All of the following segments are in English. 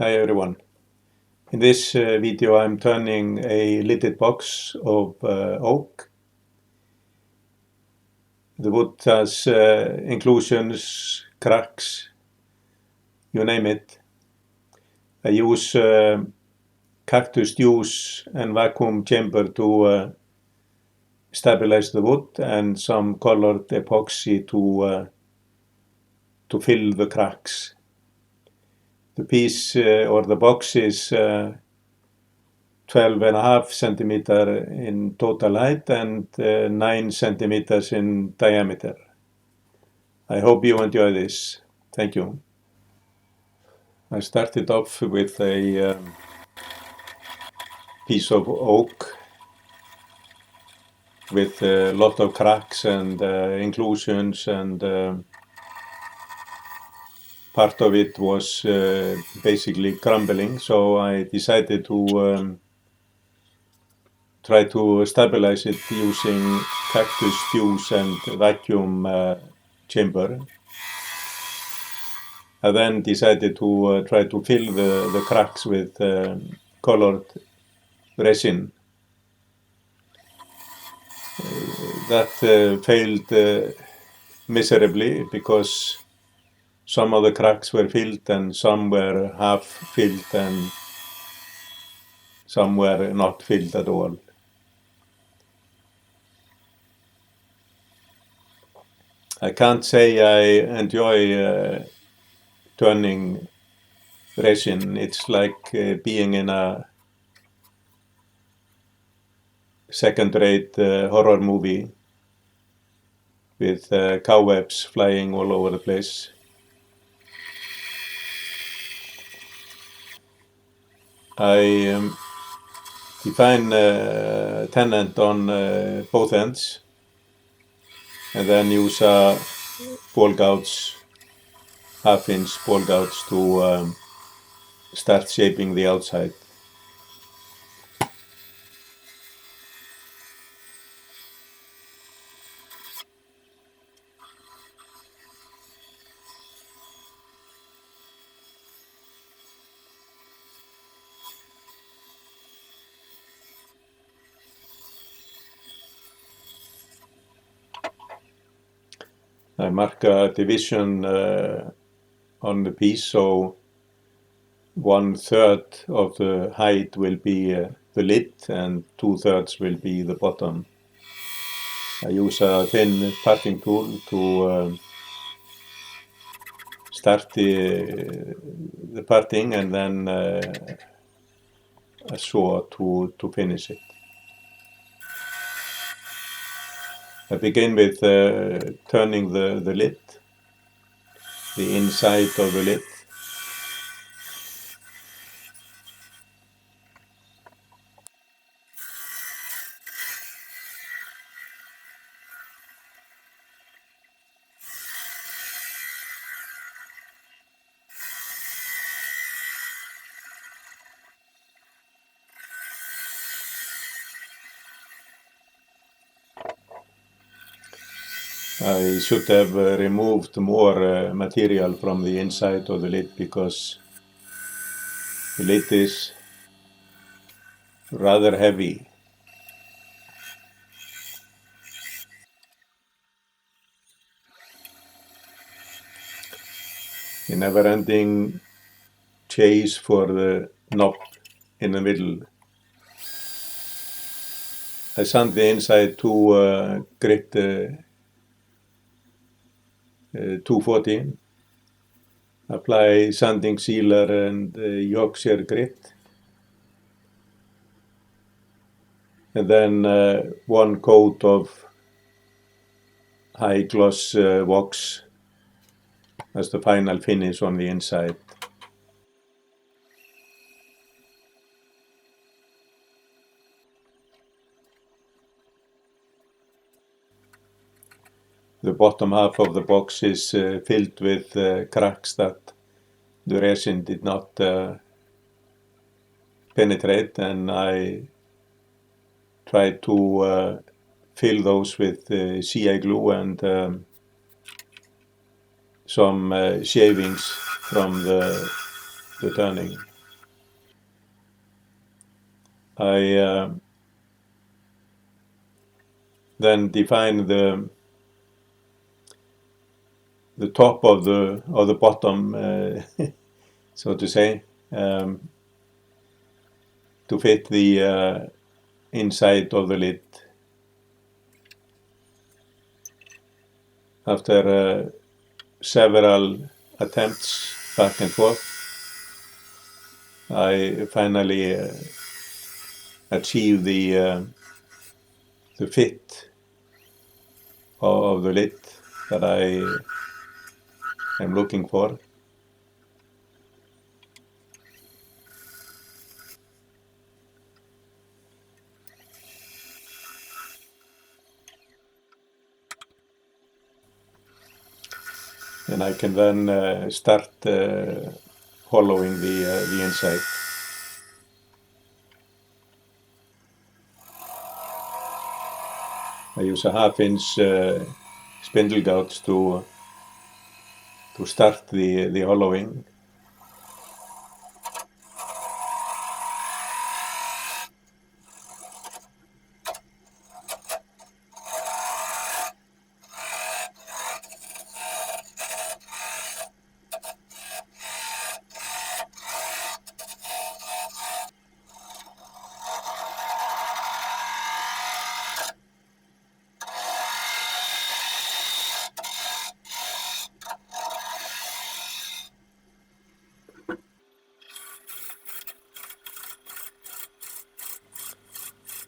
Hi everyone. In this video I'm turning a lidded box of oak. The wood has inclusions, cracks, you name it. I use Cactus Juice and vacuum chamber to stabilize the wood and some colored epoxy to fill the cracks. The piece or the box is 12.5 centimeter in total height and 9 centimeters in diameter. I hope you enjoy this. Thank you. I started off with a piece of oak with a lot of cracks and inclusions, and part of it was basically crumbling, so I decided to try to stabilize it using Cactus Juice and vacuum chamber. I then decided to try to fill the cracks with colored resin. That failed miserably because some of the cracks were filled and some were half filled and some were not filled at all. I can't say I enjoy turning resin. It's like being in a second-rate horror movie with cobwebs flying all over the place. I define tenant on both ends and then use a ball gouge, half-inch ball gouge to start shaping the outside. I mark a division on the piece, so 1/3 of the height will be the lid and 2/3 will be the bottom. I use a thin parting tool to start the parting and then a saw to finish it. I begin with turning the lid, the inside of the lid. I should have removed more material from the inside of the lid because the lid is rather heavy. A never-ending chase for the knob in the middle. I sand the inside to grit 240. Apply sanding sealer and Yorkshire grit. And then one coat of high gloss wax as the final finish on the inside. The bottom half of the box is filled with cracks that the resin did not penetrate, and I tried to fill those with CI glue and some shavings from the turning. I then define the top of the bottom, so to say, to fit the inside of the lid. After several attempts back and forth, I finally achieved the fit of the lid that I am looking for. And I can then start hollowing the inside. I use a 1/2 inch spindle gouge to start the hollowing.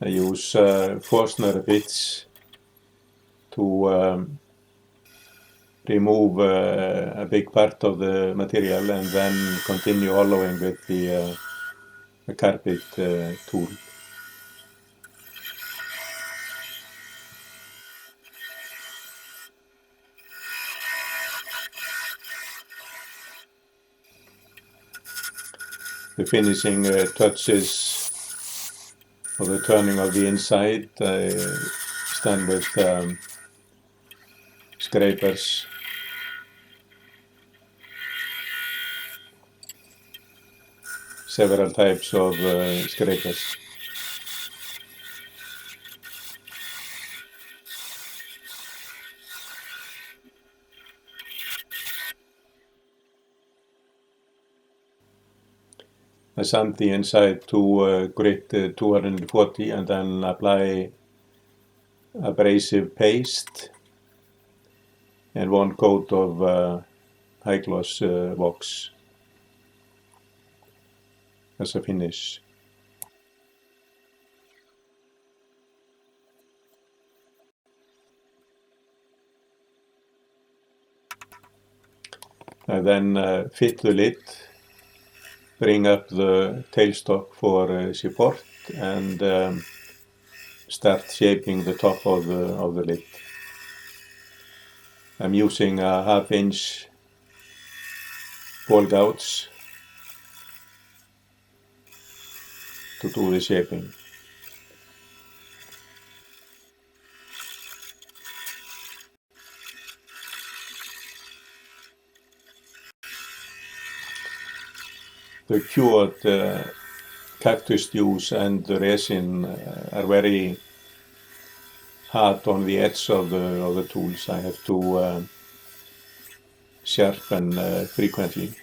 I use Forstner bits to remove a big part of the material and then continue hollowing with the carpet tool. The finishing touches for the turning of the inside, I stand with scrapers. Several types of scrapers. I sand the inside to grit 240 and then apply abrasive paste and one coat of high gloss wax as a finish. I then fit the lid, bring up the tailstock for support and start shaping the top of the lid. I'm using a 1/2 inch ball gouge to do the shaping. The cured Cactus Juice and the Resin are very hard on the edge of the tools. I have to sharpen frequently.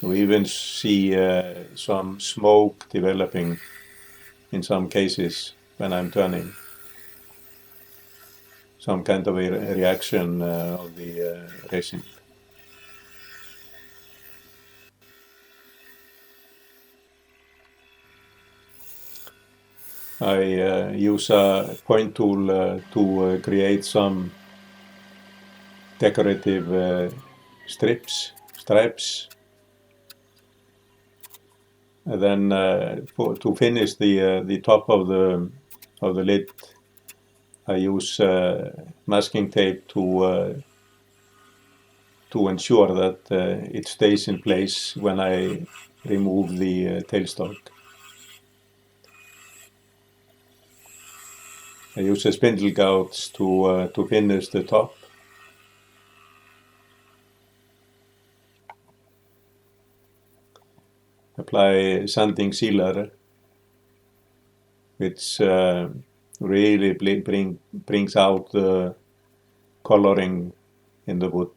We even see some smoke developing in some cases when I'm turning. Some kind of a reaction of the resin. I use a point tool to create some decorative stripes. And then to finish the top of the lid, I use masking tape to ensure that it stays in place when I remove the tailstock. I use a spindle gouge to finish the top. apply sanding sealer, which really brings out the coloring in the wood.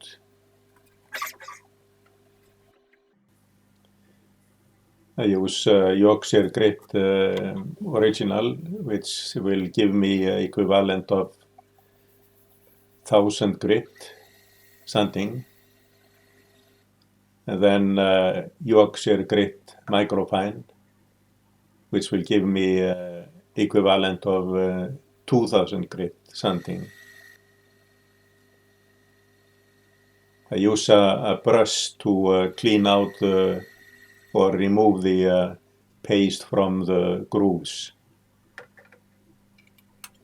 I use Yorkshire grit original, which will give me equivalent of 1000 grit sanding, and then Yorkshire grit microfine, which will give me equivalent of 2000 grit sanding. I use a brush to clean out or remove the paste from the grooves.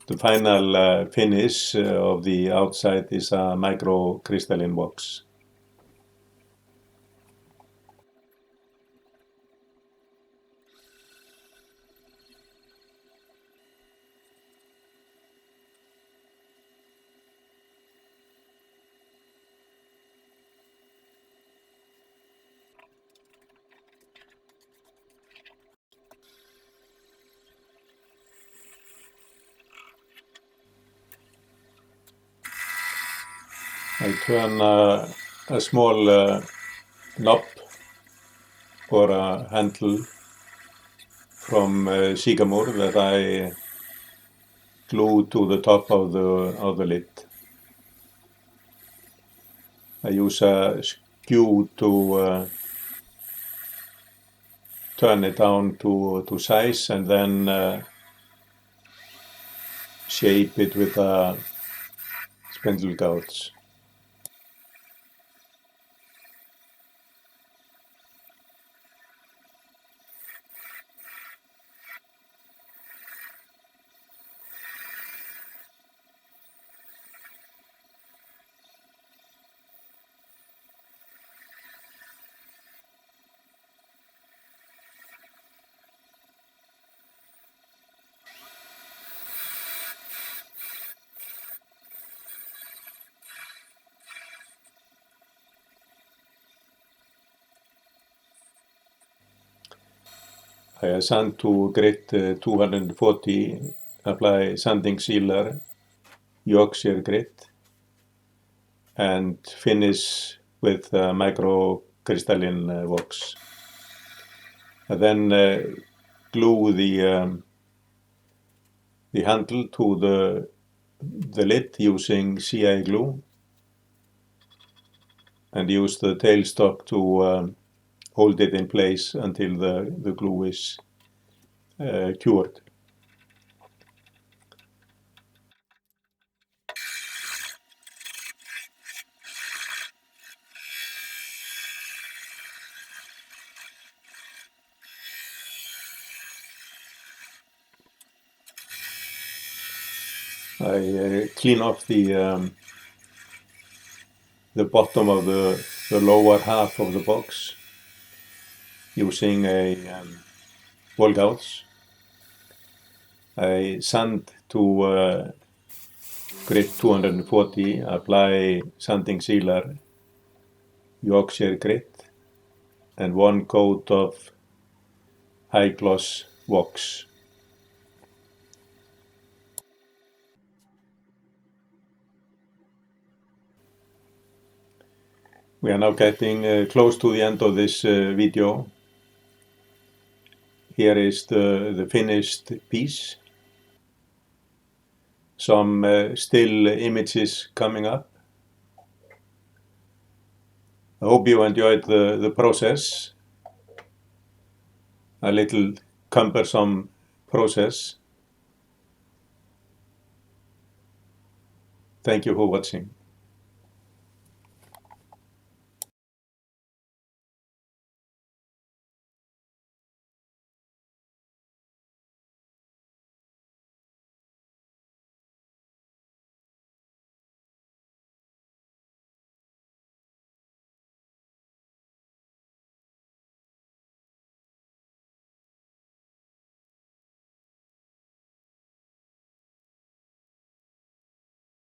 The final finish of the outside is a microcrystalline wax. I turn a small knob or a handle from sycamore that I glue to the top of the lid. I use a skew to turn it down to size and then shape it with a spindle gouge. I sand to grit 240, apply sanding sealer, Yorkshire grit, and finish with microcrystalline wax. And then glue the handle to the lid using CI glue, and use the tailstock to hold it in place until the glue is cured. I clean off the bottom of the lower half of the box using a ball gouge. I sand to grit 240, apply sanding sealer, Yorkshire grit, and one coat of high gloss wax. We are now getting close to the end of this video. Here is the finished piece. Some still images coming up. I hope you enjoyed the process. A little cumbersome process. Thank you for watching.